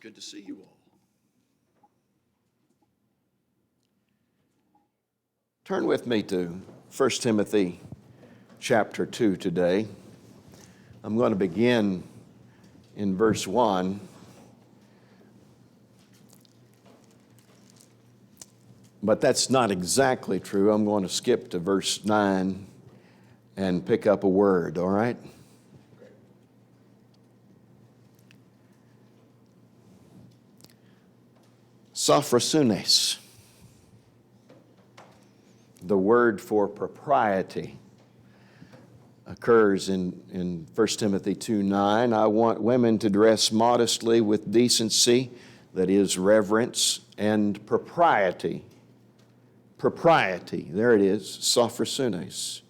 Good to see you all. Turn with me to 1 Timothy chapter 2 today. I'm going to begin in verse 1. But that's not exactly true. I'm going to skip to verse 9 and pick up a word, all right? Sophrosunes, the word for propriety, occurs in 1 Timothy 2:9. I want women to dress modestly with decency, that is, reverence, and propriety. Propriety, there it is, sophrosunes.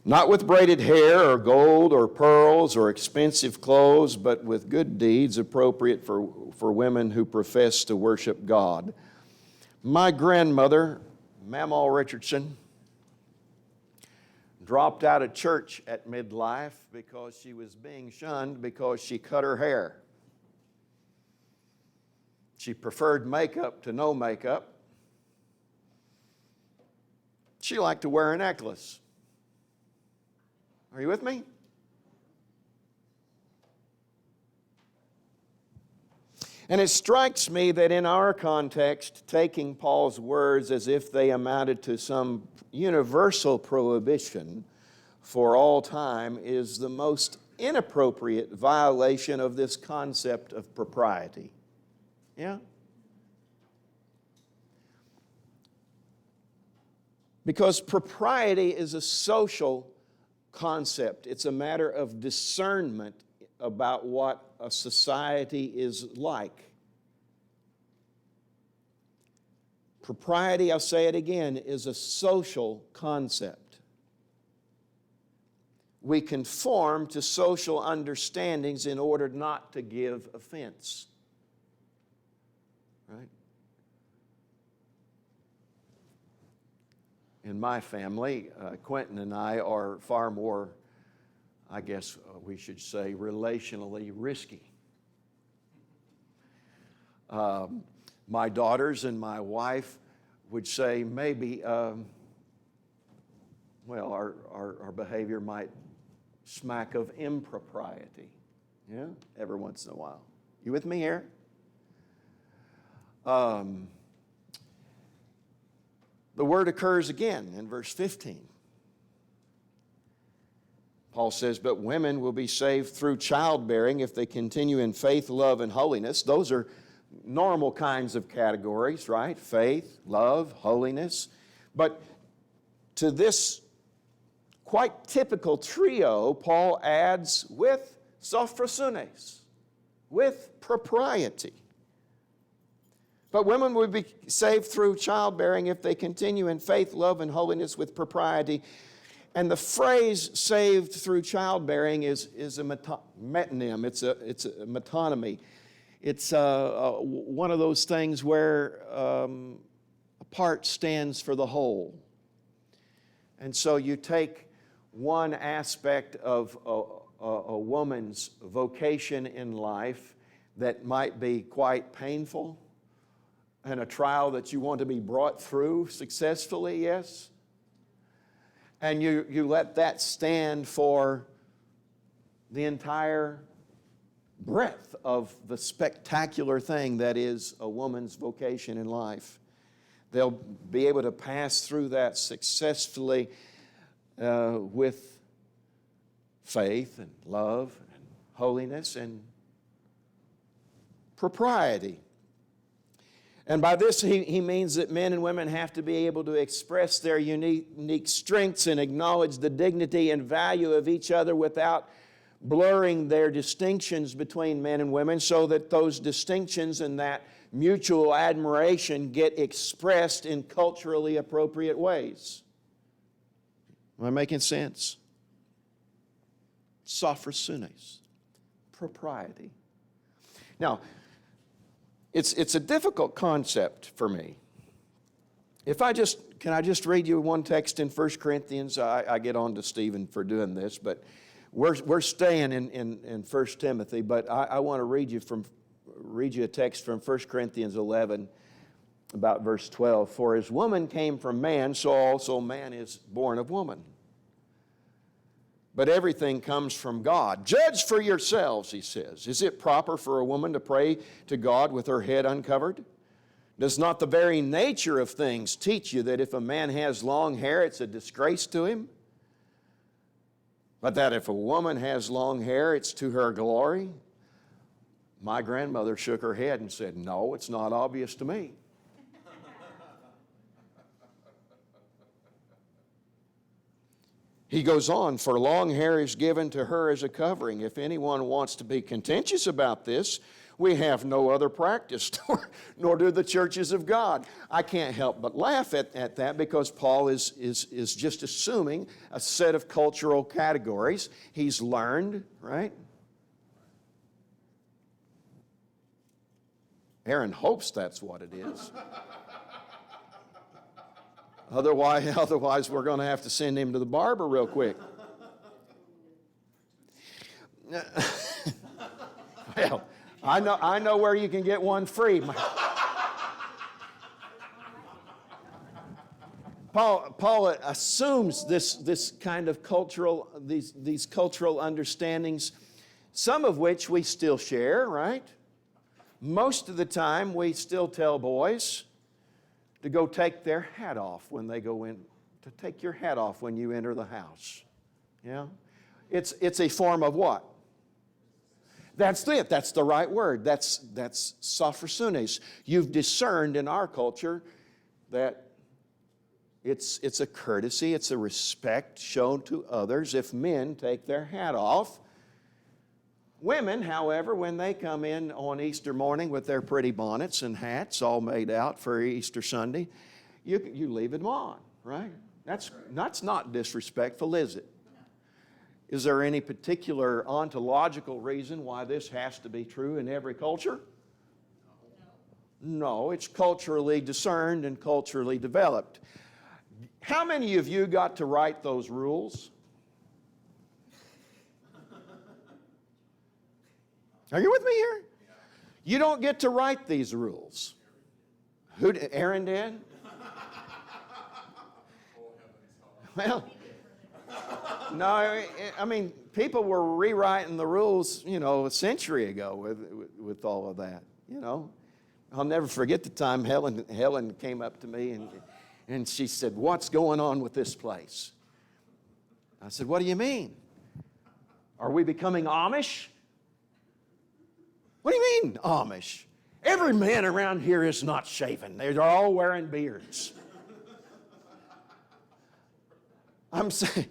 Not with braided hair or gold or pearls or expensive clothes, but with good deeds appropriate for women who profess to worship God. My grandmother, Mamaw Richardson, dropped out of church at midlife because she was being shunned because she cut her hair. She preferred makeup to no makeup. She liked to wear a necklace. Are you with me? And it strikes me that in our context, taking Paul's words as if they amounted to some universal prohibition for all time is the most inappropriate violation of this concept of propriety. Yeah? Because propriety is a social concept. It's a matter of discernment about what a society is like. Propriety, I'll say it again, is a social concept. We conform to social understandings in order not to give offense. Right? In my family, Quentin and I are far more, I guess we should say, relationally risky. My daughters and my wife would say maybe, our behavior might smack of impropriety. Yeah, every once in a while. You with me here? The word occurs again in verse 15. Paul says, but women will be saved through childbearing if they continue in faith, love, and holiness. Those are normal kinds of categories, right? Faith, love, holiness. But to this quite typical trio, Paul adds with sophrosunes, with propriety. But women will be saved through childbearing if they continue in faith, love, and holiness with propriety. And the phrase saved through childbearing is a metonym. It's a metonymy. It's one of those things where a part stands for the whole. And so you take one aspect of a woman's vocation in life that might be quite painful, and a trial that you want to be brought through successfully, yes? And you let that stand for the entire breadth of the spectacular thing that is a woman's vocation in life. They'll be able to pass through that successfully with faith and love and holiness and propriety. And by this, he means that men and women have to be able to express their unique strengths and acknowledge the dignity and value of each other without blurring their distinctions between men and women, so that those distinctions and that mutual admiration get expressed in culturally appropriate ways. Am I making sense? Sophrosunes, propriety. Now, it's a difficult concept for me. Can I just read you one text in 1 Corinthians? I get on to Stephen for doing this, but we're staying in 1 Timothy, but I want to read you from read you a text from 1 Corinthians 11, about verse 12. For as woman came from man, so also man is born of woman. But everything comes from God. Judge for yourselves, he says. Is it proper for a woman to pray to God with her head uncovered? Does not the very nature of things teach you that if a man has long hair, it's a disgrace to him? But that if a woman has long hair, it's to her glory? My grandmother shook her head and said, no, it's not obvious to me. He goes on, for long hair is given to her as a covering. If anyone wants to be contentious about this, we have no other practice, nor do the churches of God. I can't help but laugh at that because Paul is just assuming a set of cultural categories he's learned, right? Aaron hopes that's what it is. Otherwise, we're going to have to send him to the barber real quick. Well, I know where you can get one free. Paul assumes this kind of cultural, these cultural understandings, some of which we still share, right? Most of the time, we still tell boys to go take their hat off when they go in, to take your hat off when you enter the house. Yeah? It's a form of what? That's it. That's the right word. That's sophrosunes. You've discerned in our culture that it's a courtesy, it's a respect shown to others if men take their hat off. Women, however, when they come in on Easter morning with their pretty bonnets and hats all made out for Easter Sunday, you leave them on, right? That's not disrespectful, is it? Is there any particular ontological reason why this has to be true in every culture? No, it's culturally discerned and culturally developed. How many of you got to write those rules? Are you with me here? You don't get to write these rules. Aaron did? Well, no, I mean, people were rewriting the rules, a century ago with all of that, I'll never forget the time Helen came up to me and she said, what's going on with this place? I said, what do you mean? Are we becoming Amish? What do you mean, Amish? Every man around here is not shaven. They're all wearing beards. I'm saying,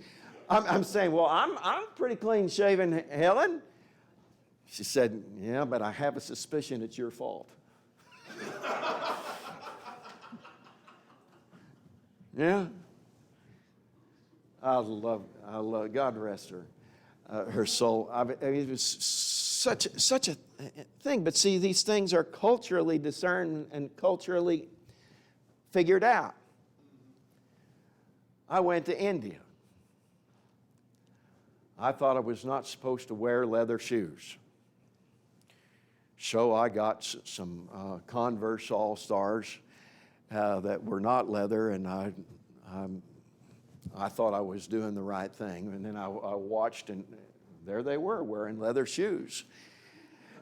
well, I'm pretty clean shaven, Helen. She said, yeah, but I have a suspicion it's your fault. Yeah. I love, God rest her soul. It was such a thing. But see, these things are culturally discerned and culturally figured out. I went to India. I thought I was not supposed to wear leather shoes. So I got some Converse All-Stars that were not leather, and I thought I was doing the right thing. And then I watched, and there they were wearing leather shoes.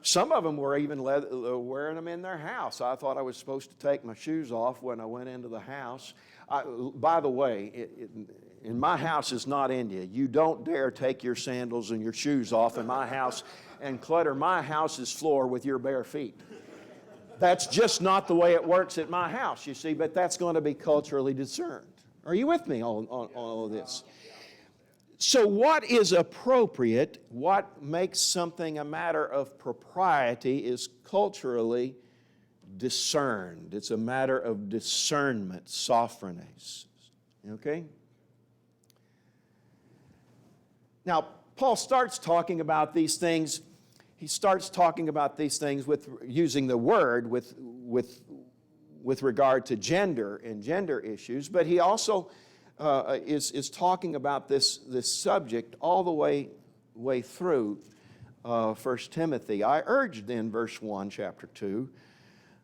Some of them were even wearing them in their house. I thought I was supposed to take my shoes off when I went into the house. By the way, in my house is not India. You don't dare take your sandals and your shoes off in my house and clutter my house's floor with your bare feet. That's just not the way it works at my house, you see, but that's going to be culturally discerned. Are you with me on all of this? So what is appropriate, what makes something a matter of propriety is culturally discerned. It's a matter of discernment, sophrones. Okay? Now, Paul starts talking about these things. He starts talking about these things with using the word with regard to gender and gender issues, but he also is talking about this subject all the way through 1 Timothy. I urge then, verse 1, chapter 2,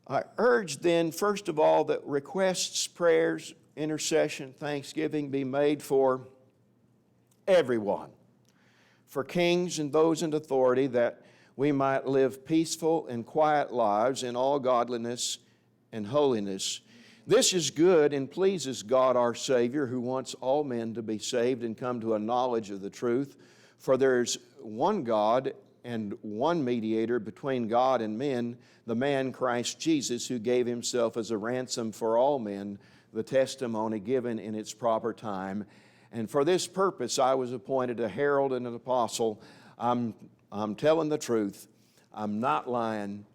I urge then, first of all, that requests, prayers, intercession, thanksgiving be made for everyone, for kings and those in authority, that we might live peaceful and quiet lives in all godliness and holiness. This is good and pleases God our Savior, who wants all men to be saved and come to a knowledge of the truth. For there is one God and one mediator between God and men, the man Christ Jesus, who gave himself as a ransom for all men, the testimony given in its proper time. And for this purpose I was appointed a herald and an apostle. I'm telling the truth. I'm not lying.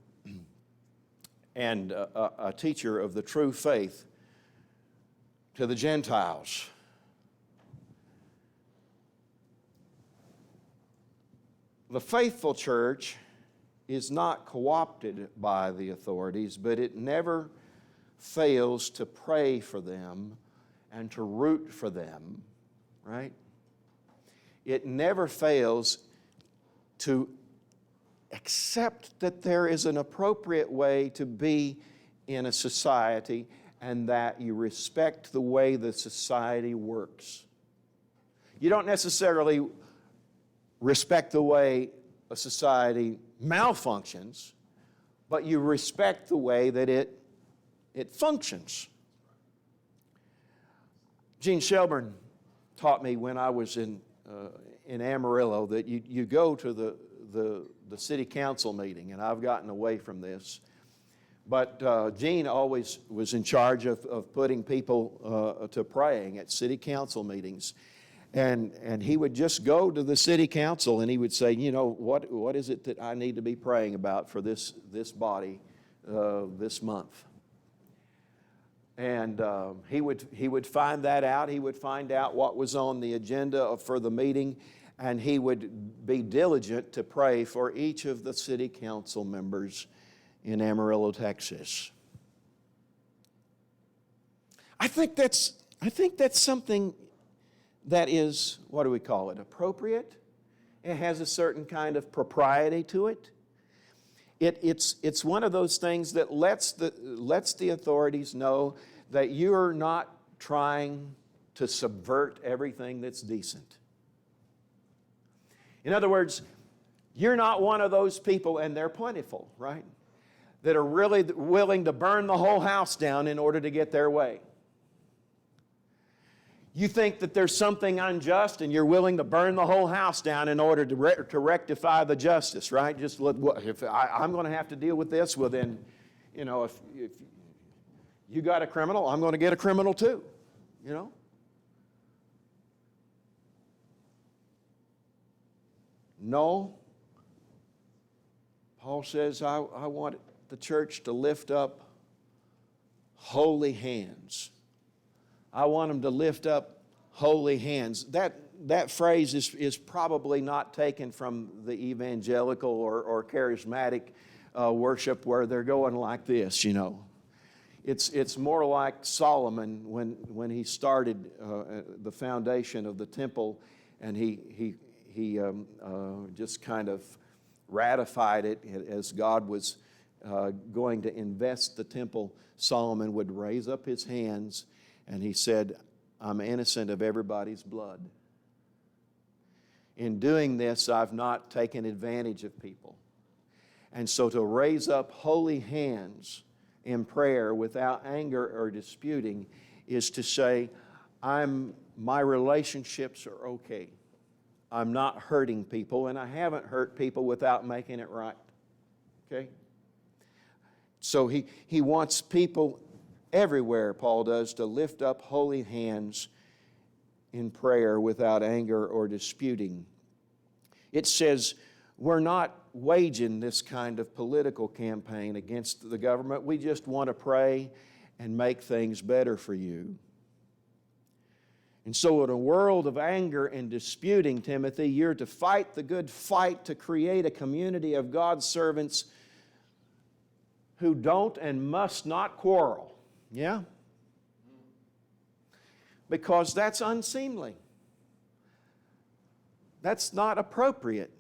And a teacher of the true faith to the Gentiles. The faithful church is not co-opted by the authorities, but it never fails to pray for them and to root for them, right? It never fails to accept that there is an appropriate way to be in a society and that you respect the way the society works. You don't necessarily respect the way a society malfunctions, but you respect the way that it functions. Gene Shelburne taught me when I was in Amarillo that you go to the city council meeting, and I've gotten away from this. But Gene always was in charge of putting people to praying at city council meetings. And he would just go to the city council and he would say, you know, what is it that I need to be praying about for this body this month? And he would find that out. He would find out what was on the agenda for the meeting, and he would be diligent to pray for each of the city council members in Amarillo, Texas. I think that's something that is, what do we call it, appropriate. It has a certain kind of propriety to it. It's one of those things that lets the authorities know that you're not trying to subvert everything that's decent. In other words, you're not one of those people, and they're plentiful, right, that are really willing to burn the whole house down in order to get their way. You think that there's something unjust and you're willing to burn the whole house down in order to rectify the justice, right? Just if I'm going to have to deal with this, well then, you know, if you got a criminal, I'm going to get a criminal too, you know? No. Paul says, I want the church to lift up holy hands. I want them to lift up holy hands. That phrase is probably not taken from the evangelical or charismatic worship where they're going like this, you know. It's more like Solomon when he started the foundation of the temple, and he just kind of ratified it as God was going to invest the temple. Solomon would raise up his hands and he said, I'm innocent of everybody's blood. In doing this, I've not taken advantage of people. And so to raise up holy hands in prayer without anger or disputing is to say, my relationships are okay. I'm not hurting people, and I haven't hurt people without making it right. Okay? So he wants people everywhere, Paul does, to lift up holy hands in prayer without anger or disputing. It says we're not waging this kind of political campaign against the government. We just want to pray and make things better for you. And so in a world of anger and disputing, Timothy, you're to fight the good fight to create a community of God's servants who don't and must not quarrel. Yeah? Because that's unseemly. That's not appropriate.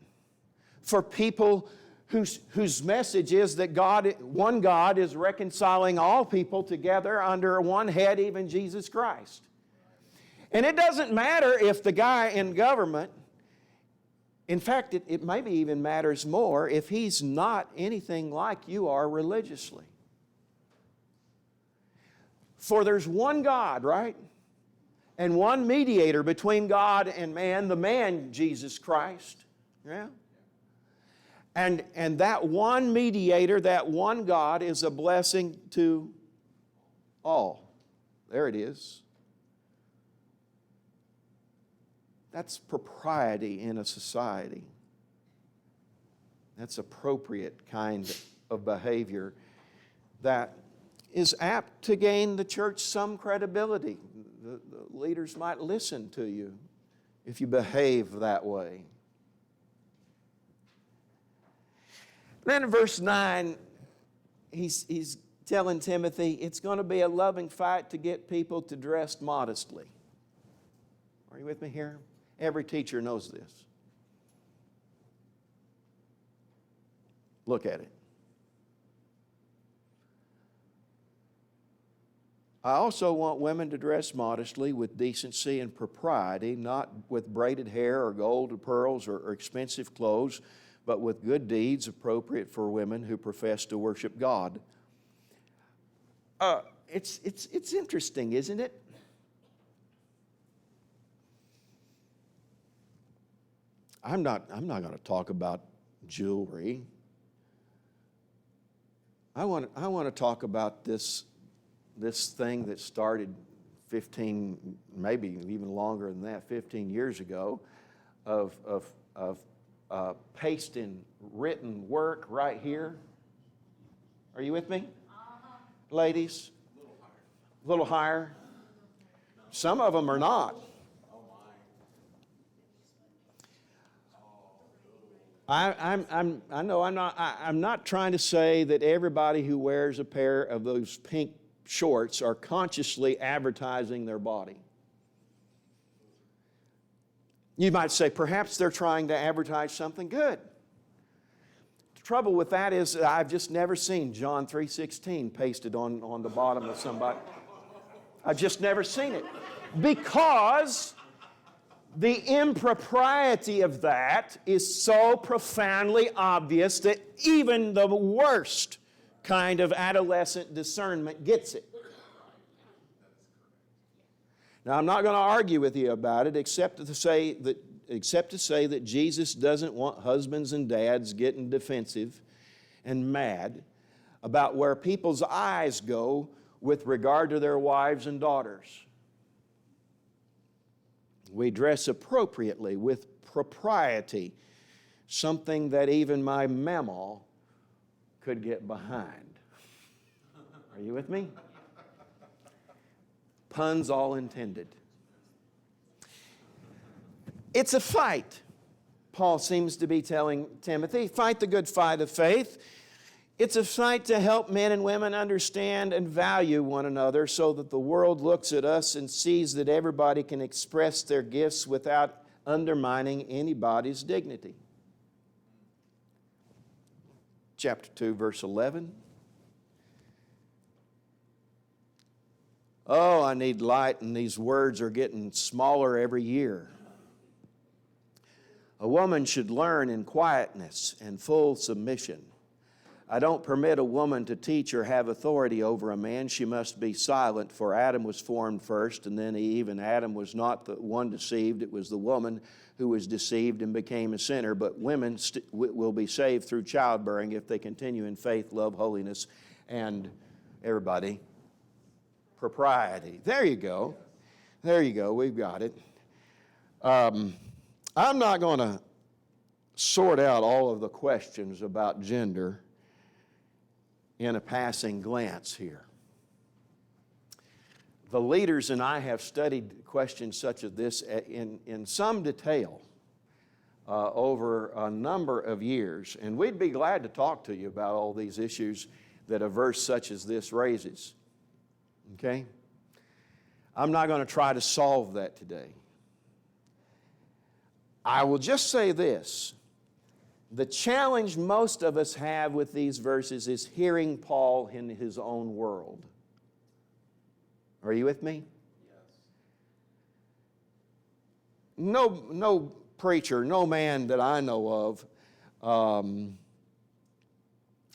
for people whose message is that one God is reconciling all people together under one head, even Jesus Christ. And it doesn't matter if the guy in government, in fact, it maybe even matters more if he's not anything like you are religiously. For there's one God, right? And one mediator between God and man, the man, Jesus Christ. Yeah? And that one mediator, that one God is a blessing to all. There it is. That's propriety in a society. That's appropriate kind of behavior that is apt to gain the church some credibility. The leaders might listen to you if you behave that way. Then in verse 9, he's telling Timothy, it's going to be a loving fight to get people to dress modestly. Are you with me here? Every teacher knows this. Look at it. I also want women to dress modestly with decency and propriety, not with braided hair or gold or pearls or expensive clothes, but with good deeds appropriate for women who profess to worship God. It's interesting, isn't it? I'm not going to talk about jewelry. I want to talk about this thing that started 15, maybe even longer than that, 15 years ago, of pasting written work right here. Are you with me? Ladies? A little higher. Some of them are not. I'm not trying to say that everybody who wears a pair of those pink shorts are consciously advertising their body. You might say, perhaps they're trying to advertise something good. The trouble with that is I've just never seen John 3:16 pasted on the bottom of somebody. I've just never seen it. Because the impropriety of that is so profoundly obvious that even the worst kind of adolescent discernment gets it. Now, I'm not going to argue with you about it except to say that Jesus doesn't want husbands and dads getting defensive and mad about where people's eyes go with regard to their wives and daughters. We dress appropriately with propriety, something that even my mamaw could get behind. Are you with me? Puns all intended. It's a fight, Paul seems to be telling Timothy. Fight the good fight of faith. It's a fight to help men and women understand and value one another so that the world looks at us and sees that everybody can express their gifts without undermining anybody's dignity. Chapter 2, verse 11. Oh, I need light, and these words are getting smaller every year. A woman should learn in quietness and full submission. I don't permit a woman to teach or have authority over a man. She must be silent, for Adam was formed first, and then even Adam was not the one deceived. It was the woman who was deceived and became a sinner. But women will be saved through childbearing if they continue in faith, love, holiness, and everybody, propriety. There you go. There you go. We've got it. I'm not going to sort out all of the questions about gender in a passing glance here. The leaders and I have studied questions such as this in some detail over a number of years, and we'd be glad to talk to you about all these issues that a verse such as this raises. Okay? I'm not going to try to solve that today. I will just say this. The challenge most of us have with these verses is hearing Paul in his own world. Are you with me? No preacher, no man that I know of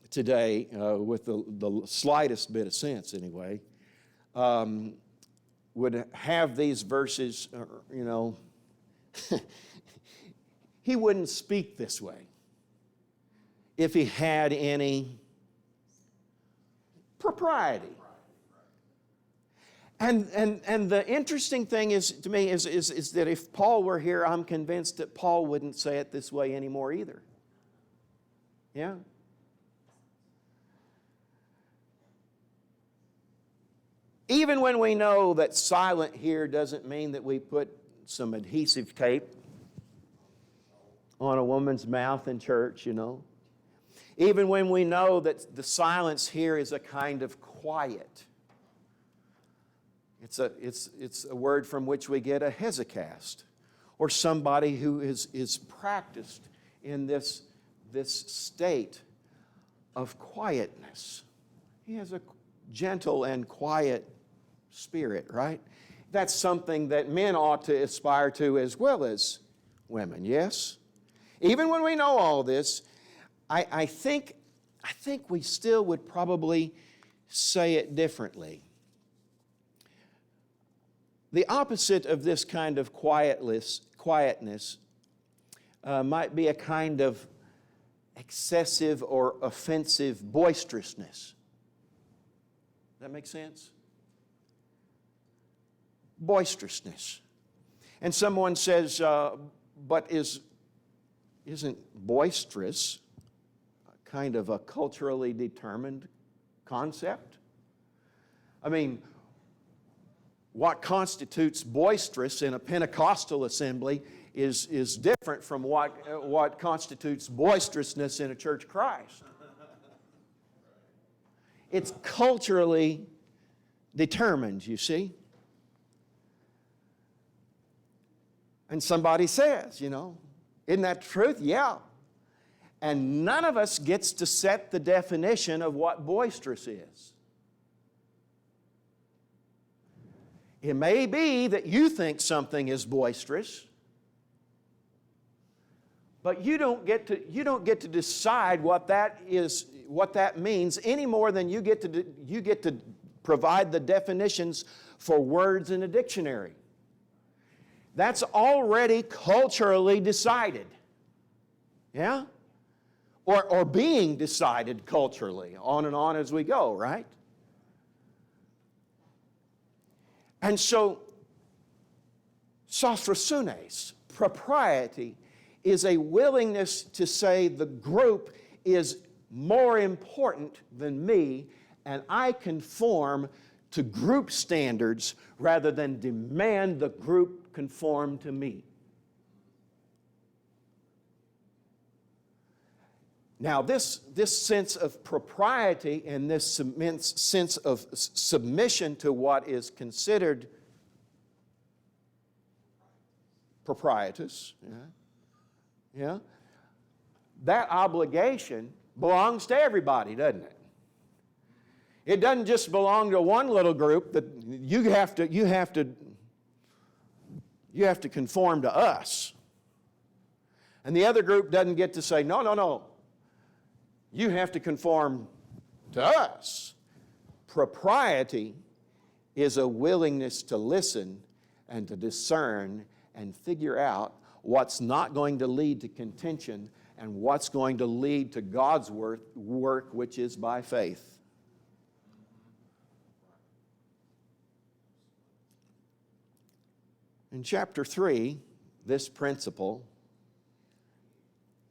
today, with the slightest bit of sense anyway, would have these verses, he wouldn't speak this way if he had any propriety. And the interesting thing is, to me, is that if Paul were here, I'm convinced that Paul wouldn't say it this way anymore either. Yeah? Even when we know that silent here doesn't mean that we put some adhesive tape on a woman's mouth in church, Even when we know that the silence here is a kind of quiet. It's a word from which we get a hesychast, or somebody who is practiced in this state of quietness. He has a gentle and quiet spirit, right? That's something that men ought to aspire to as well as women, yes? Even when we know all this, I think we still would probably say it differently. The opposite of this kind of quietness might be a kind of excessive or offensive boisterousness. Does that make sense? Boisterousness. And someone says, but isn't boisterous kind of a culturally determined concept? I mean, what constitutes boisterous in a Pentecostal assembly is different from what constitutes boisterousness in a Church of Christ. It's culturally determined, you see. And somebody says, isn't that the truth? Yeah. And none of us gets to set the definition of what boisterous is. It may be that you think something is boisterous, but you don't get to decide what that is, what that means, any more than you get to provide the definitions for words in a dictionary. That's already culturally decided. Yeah? Or being decided culturally, on and on as we go, right? And so, sophrosounes, propriety, is a willingness to say the group is more important than me, and I conform to group standards rather than demand the group conform to me. Now, this sense of propriety and this immense sense of submission to what is considered proprietous, that obligation belongs to everybody, doesn't it? It doesn't just belong to one little group that you have to conform to us. And the other group doesn't get to say, no. You have to conform to us. Propriety is a willingness to listen and to discern and figure out what's not going to lead to contention and what's going to lead to God's work, which is by faith. In chapter 3, this principle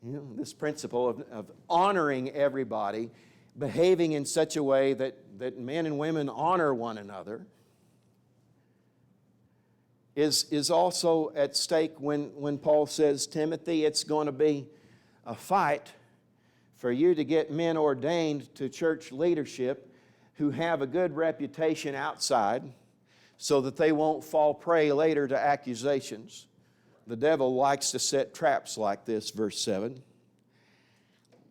of honoring everybody, behaving in such a way that men and women honor one another, is also at stake when Paul says, Timothy, it's going to be a fight for you to get men ordained to church leadership who have a good reputation outside so that they won't fall prey later to accusations. The devil likes to set traps like this, verse 7.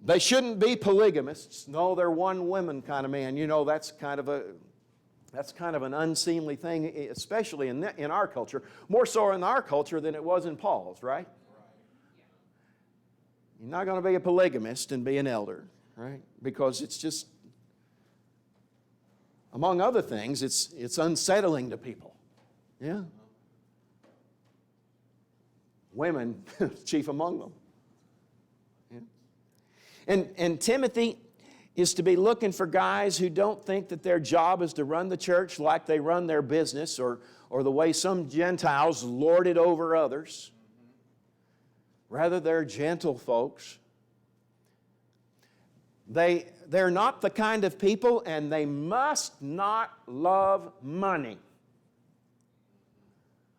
They shouldn't be polygamists. No, they're one woman kind of man. You know, that's kind of an unseemly thing, especially in our culture. More so in our culture than it was in Paul's, right? You're not going to be a polygamist and be an elder, right? Because it's just, among other things, it's unsettling to people. Yeah. Women, chief among them. Yeah. And Timothy is to be looking for guys who don't think that their job is to run the church like they run their business or the way some Gentiles lord it over others. Rather, they're gentle folks. They're not the kind of people, and they must not love money.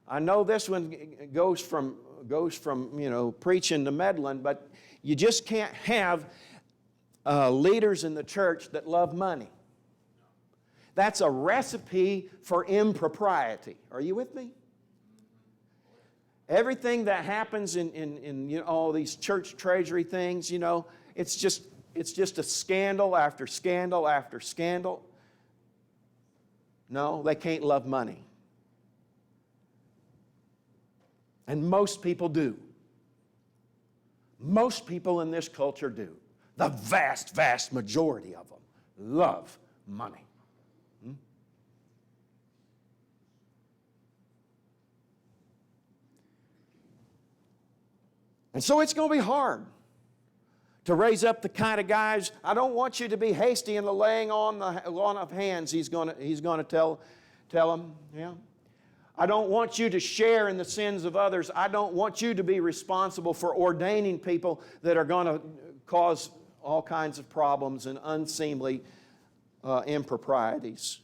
I know this one goes from preaching to meddling, but you just can't have leaders in the church that love money. That's a recipe for impropriety. Are you with me? Everything that happens in all these church treasury things, it's just a scandal after scandal after scandal. No, they can't love money. And most people do. Most people in this culture do. The vast, vast majority of them love money. And so it's going to be hard to raise up the kind of guys. I don't want you to be hasty in the laying on of hands. He's going to tell them. Yeah. I don't want you to share in the sins of others. I don't want you to be responsible for ordaining people that are going to cause all kinds of problems and unseemly improprieties.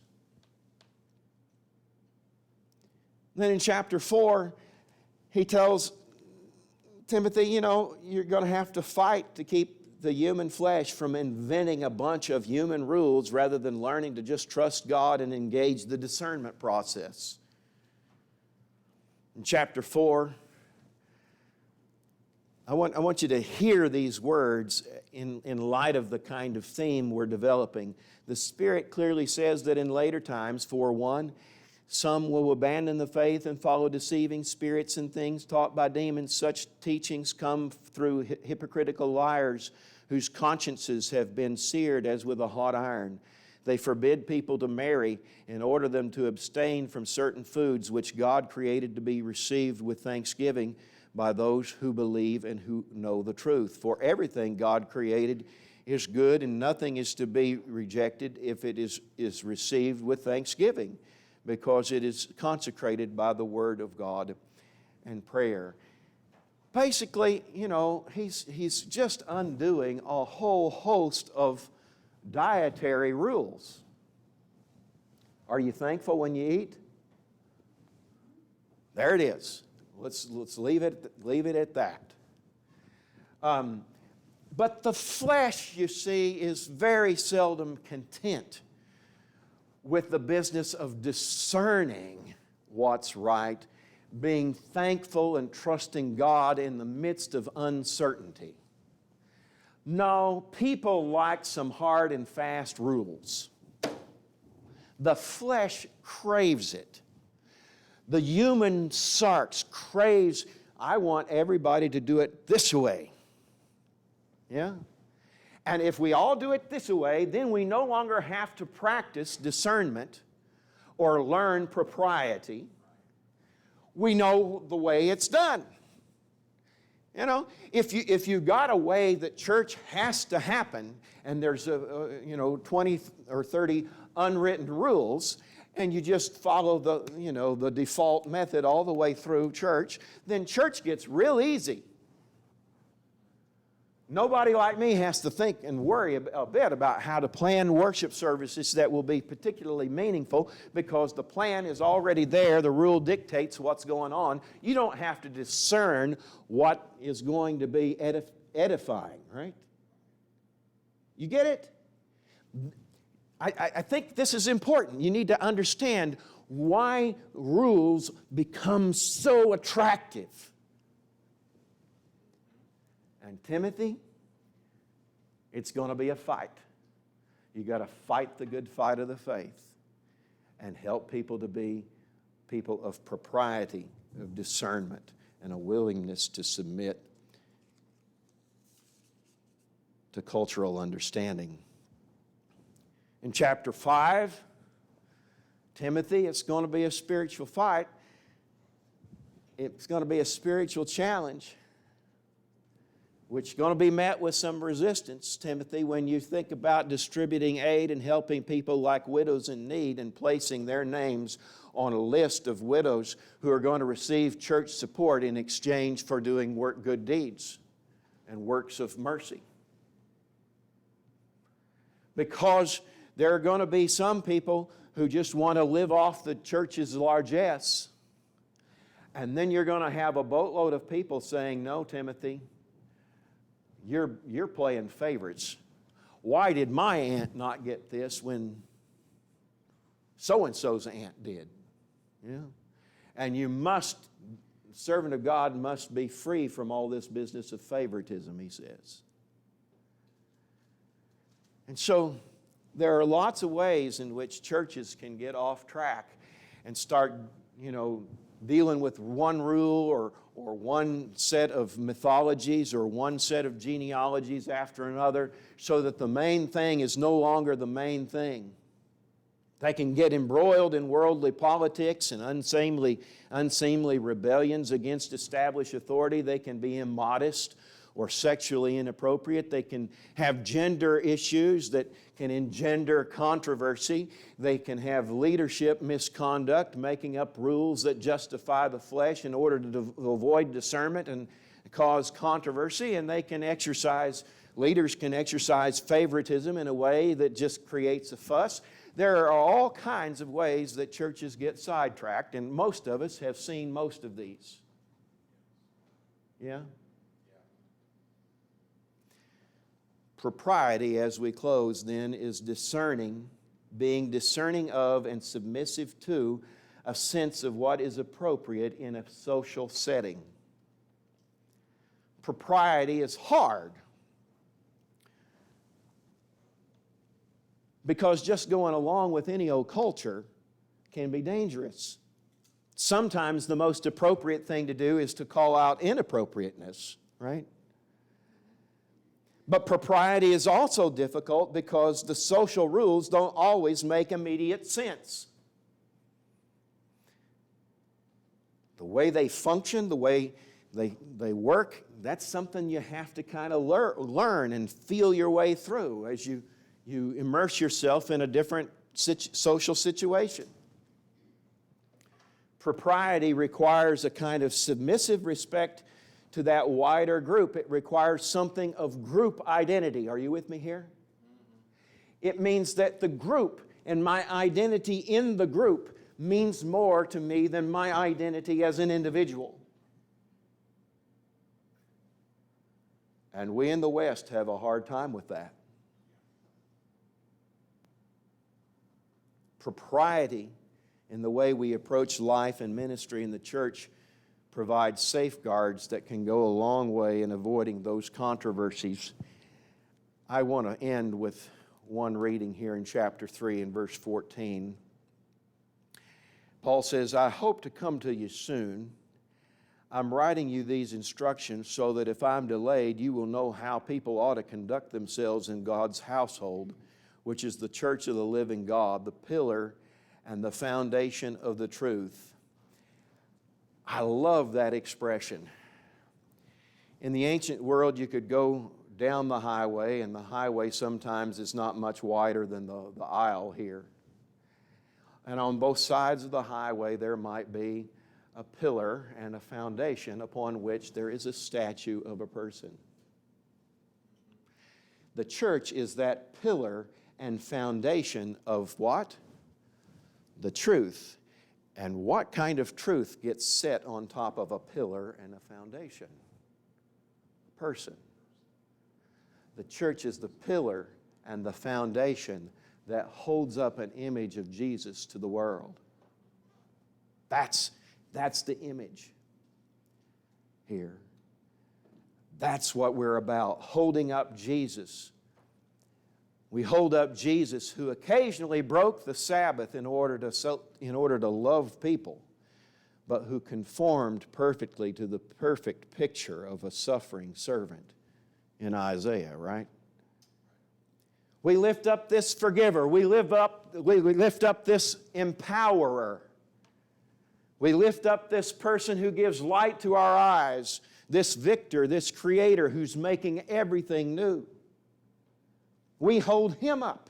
Then in chapter 4, he tells Timothy, you're going to have to fight to keep the human flesh from inventing a bunch of human rules rather than learning to just trust God and engage the discernment process. In chapter 4, I want you to hear these words in light of the kind of theme we're developing. The Spirit clearly says that in later times, 4:1, some will abandon the faith and follow deceiving spirits and things taught by demons. Such teachings come through hypocritical liars whose consciences have been seared as with a hot iron. They forbid people to marry and order them to abstain from certain foods which God created to be received with thanksgiving by those who believe and who know the truth. For everything God created is good, and nothing is to be rejected if it is received with thanksgiving, because it is consecrated by the Word of God and prayer. Basically, he's just undoing a whole host of dietary rules. Are you thankful when you eat? There it is. Let's leave it at that. But the flesh, you see, is very seldom content with the business of discerning what's right, being thankful and trusting God in the midst of uncertainty. No, people like some hard and fast rules. The flesh craves it. The human sarx craves, I want everybody to do it this way. Yeah? And if we all do it this way, then we no longer have to practice discernment or learn propriety. We know the way it's done. If you got a way that church has to happen, and there's 20 or 30 unwritten rules, and you just follow the default method all the way through church, then church gets real easy. Nobody like me has to think and worry a bit about how to plan worship services that will be particularly meaningful, because the plan is already there. The rule dictates what's going on. You don't have to discern what is going to be edifying, right? You get it? I think this is important. You need to understand why rules become so attractive. And Timothy, It's going to be a fight. You got to fight the good fight of the faith and help people to be people of propriety, of discernment, and a willingness to submit to cultural understanding. In chapter 5, Timothy, it's going to be a spiritual fight. It's going to be a spiritual challenge, which is going to be met with some resistance, Timothy, when you think about distributing aid and helping people like widows in need and placing their names on a list of widows who are going to receive church support in exchange for doing good deeds and works of mercy. Because there are going to be some people who just want to live off the church's largesse. And then you're going to have a boatload of people saying, no, Timothy, you're playing favorites. Why did my aunt not get this when so-and-so's aunt did? Yeah. And servant of God must be free from all this business of favoritism, he says. And so there are lots of ways in which churches can get off track and start, dealing with one rule or one set of mythologies or one set of genealogies after another, so that the main thing is no longer the main thing. They can get embroiled in worldly politics and unseemly rebellions against established authority. They can be immodest or sexually inappropriate. They can have gender issues that can engender controversy. They can have leadership misconduct, making up rules that justify the flesh in order to avoid discernment and cause controversy. And leaders can exercise favoritism in a way that just creates a fuss. There are all kinds of ways that churches get sidetracked, and most of us have seen most of these. Yeah? Propriety, as we close then, is being discerning of and submissive to a sense of what is appropriate in a social setting. Propriety is hard because just going along with any old culture can be dangerous. Sometimes the most appropriate thing to do is to call out inappropriateness, right? But propriety is also difficult because the social rules don't always make immediate sense. The way they function, the way they work, that's something you have to kind of learn and feel your way through as you immerse yourself in a different social situation. Propriety requires a kind of submissive respect to that wider group. It requires something of group identity. Are you with me here? It means that the group and my identity in the group means more to me than my identity as an individual. And we in the West have a hard time with that. Propriety in the way we approach life and ministry in the church provides safeguards that can go a long way in avoiding those controversies. I want to end with one reading here in chapter 3 and verse 14. Paul says, I hope to come to you soon. I'm writing you these instructions so that if I'm delayed, you will know how people ought to conduct themselves in God's household, which is the church of the living God, the pillar and the foundation of the truth. I love that expression. In the ancient world, you could go down the highway, and the highway sometimes is not much wider than the aisle here. And on both sides of the highway, there might be a pillar and a foundation upon which there is a statue of a person. The church is that pillar and foundation of what? The truth. And what kind of truth gets set on top of a pillar and a foundation? A person. The church is the pillar and the foundation that holds up an image of Jesus to the world. That's the image here. That's what we're about, holding up Jesus We hold up Jesus, who occasionally broke the Sabbath in order to love people, but who conformed perfectly to the perfect picture of a suffering servant in Isaiah, right? We lift up this forgiver. We lift up this empowerer. We lift up this person who gives light to our eyes, this victor, this creator who's making everything new. We hold him up.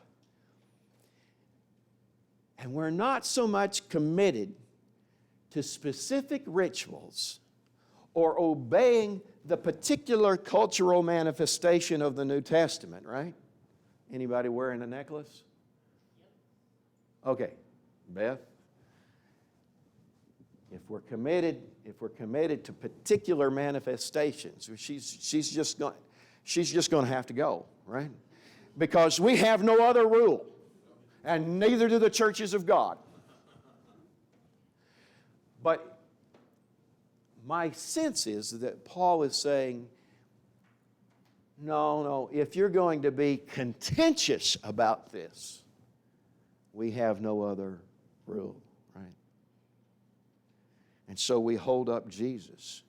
And we're not so much committed to specific rituals or obeying the particular cultural manifestation of the New Testament, right? Anybody wearing a necklace? Okay, Beth. If we're committed to particular manifestations, she's just going to have to go, right? Because we have no other rule, and neither do the churches of God. But my sense is that Paul is saying, no, if you're going to be contentious about this, we have no other rule, right? And so we hold up Jesus,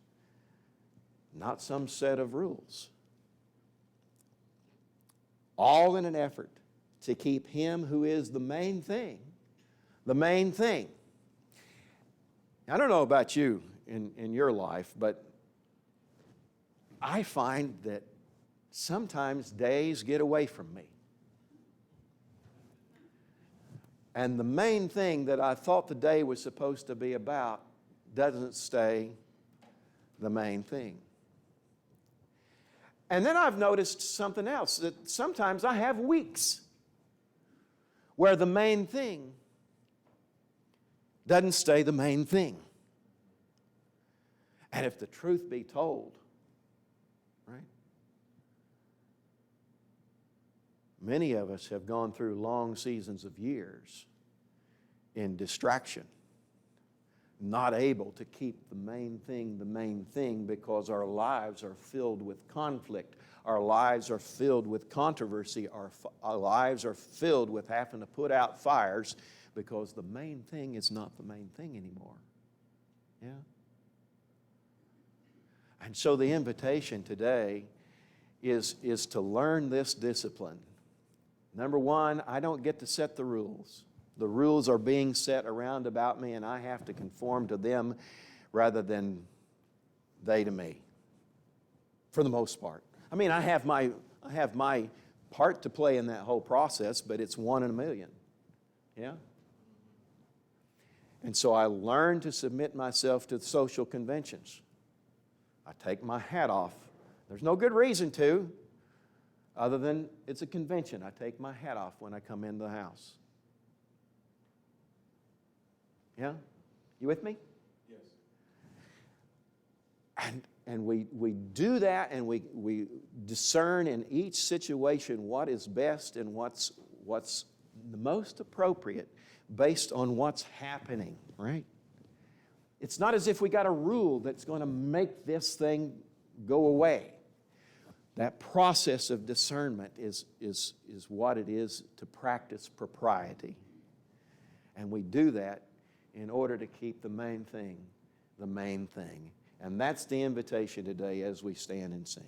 not some set of rules, all in an effort to keep him who is the main thing, the main thing. I don't know about you in your life, but I find that sometimes days get away from me. And the main thing that I thought the day was supposed to be about doesn't stay the main thing. And then I've noticed something else, that sometimes I have weeks where the main thing doesn't stay the main thing. And if the truth be told, right? Many of us have gone through long seasons of years in distraction, not able to keep the main thing because our lives are filled with conflict. Our lives are filled with controversy. Our lives are filled with having to put out fires because the main thing is not the main thing anymore. Yeah? And so the invitation today is to learn this discipline. Number one, I don't get to set the rules. The rules are being set around about me, and I have to conform to them rather than they to me, for the most part. I mean, I have my part to play in that whole process, but it's one in a million. Yeah? And so I learn to submit myself to the social conventions. I take my hat off. There's no good reason to, other than it's a convention. I take my hat off when I come into the house. Yeah? You with me? Yes. And we do that, and we discern in each situation what is best and what's the most appropriate based on what's happening, right? It's not as if we got a rule that's going to make this thing go away. That process of discernment is what it is to practice propriety. And we do that in order to keep the main thing the main thing. And that's the invitation today as we stand and sing.